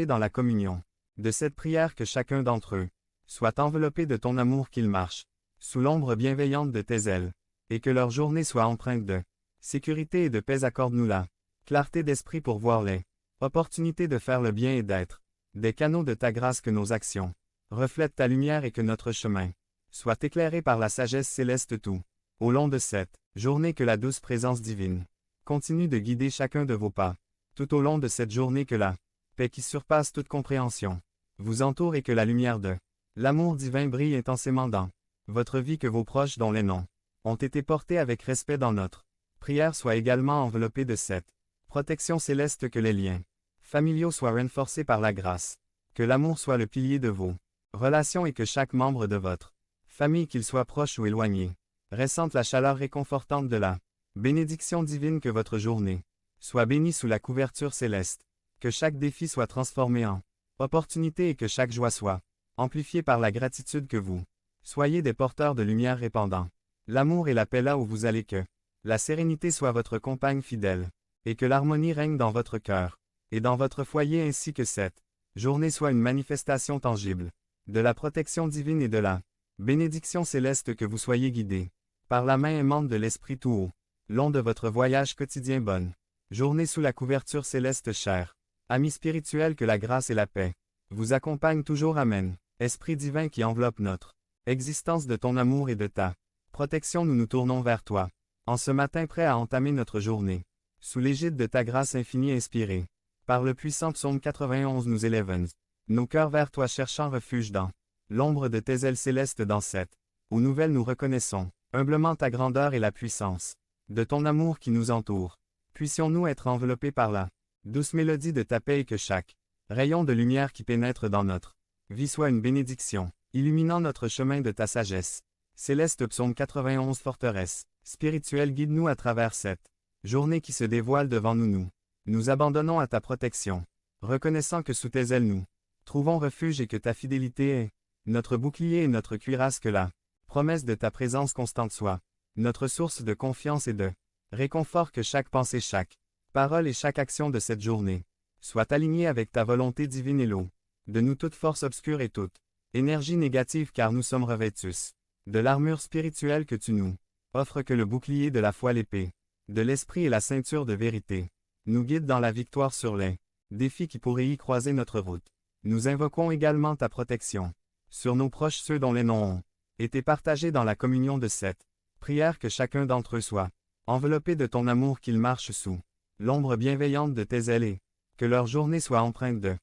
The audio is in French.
dans la communion de cette prière que chacun d'entre eux soit enveloppé de ton amour qu'ils marchent sous l'ombre bienveillante de tes ailes, et que leur journée soit empreinte de sécurité et de paix. Accorde-nous la clarté d'esprit pour voir les opportunités de faire le bien et d'être des canaux de ta grâce, que nos actions reflètent ta lumière et que notre chemin soit éclairé par la sagesse céleste tout au long de cette journée. Que la douce présence divine continue de guider chacun de vos pas tout au long de cette journée. Que la paix qui surpasse toute compréhension vous entoure et que la lumière de l'amour divin brille intensément dans votre vie. Que vos proches dont les noms ont été portés avec respect dans notre prière soient également enveloppés de cette protection céleste. Que les liens familiaux soient renforcés par la grâce, que l'amour soit le pilier de vos relations et que chaque membre de votre famille, qu'il soit proche ou éloigné, ressente la chaleur réconfortante de la bénédiction divine. Que votre journée soit bénie sous la couverture céleste, que chaque défi soit transformé en opportunité et que chaque joie soit amplifiée par la gratitude. Que vous soyez des porteurs de lumière répandant l'amour et la paix là où vous allez. Que la sérénité soit votre compagne fidèle, et que l'harmonie règne dans votre cœur et dans votre foyer, ainsi que cette journée soit une manifestation tangible de la protection divine et de la bénédiction céleste. Que vous soyez guidés par la main aimante de l'Esprit tout au long de votre voyage quotidien. Bonne journée sous la couverture céleste, chers amis spirituels. Que la grâce et la paix vous accompagnent toujours. Amen. Esprit divin qui enveloppe notre existence de ton amour et de ta protection, nous nous tournons vers toi en ce matin, prêts à entamer notre journée sous l'égide de ta grâce infinie. Inspirée par le puissant psaume 91, nous élèvons nos cœurs vers toi, cherchant refuge dans l'ombre de tes ailes célestes. Dans cette eau nouvelle, nous reconnaissons humblement ta grandeur et la puissance de ton amour qui nous entoure. Puissions-nous être enveloppés par la douce mélodie de ta paix, et que chaque rayon de lumière qui pénètre dans notre vie soit une bénédiction, illuminant notre chemin de ta sagesse. Céleste psaume 91. Forteresse spirituelle, guide-nous à travers cette journée qui se dévoile devant nous. Nous abandonnons à ta protection, reconnaissant que sous tes ailes nous trouvons refuge et que ta fidélité est notre bouclier et notre cuirasse. Que la promesse de ta présence constante soit notre source de confiance et de réconfort. Que chaque pensée, chaque parole et chaque action de cette journée soit alignée avec ta volonté divine, et l'eau de nous toute force obscure et toute énergie négative, car nous sommes revêtus de l'armure spirituelle que tu nous offres. Que le bouclier de la foi, l'épée de l'esprit et la ceinture de vérité nous guident dans la victoire sur les défis qui pourraient y croiser notre route. Nous invoquons également ta protection sur nos proches, ceux dont les noms ont été partagés dans la communion de cette prière. Que chacun d'entre eux soit enveloppé de ton amour, qu'ils marchent sous l'ombre bienveillante de tes ailes, et que leur journée soit empreinte de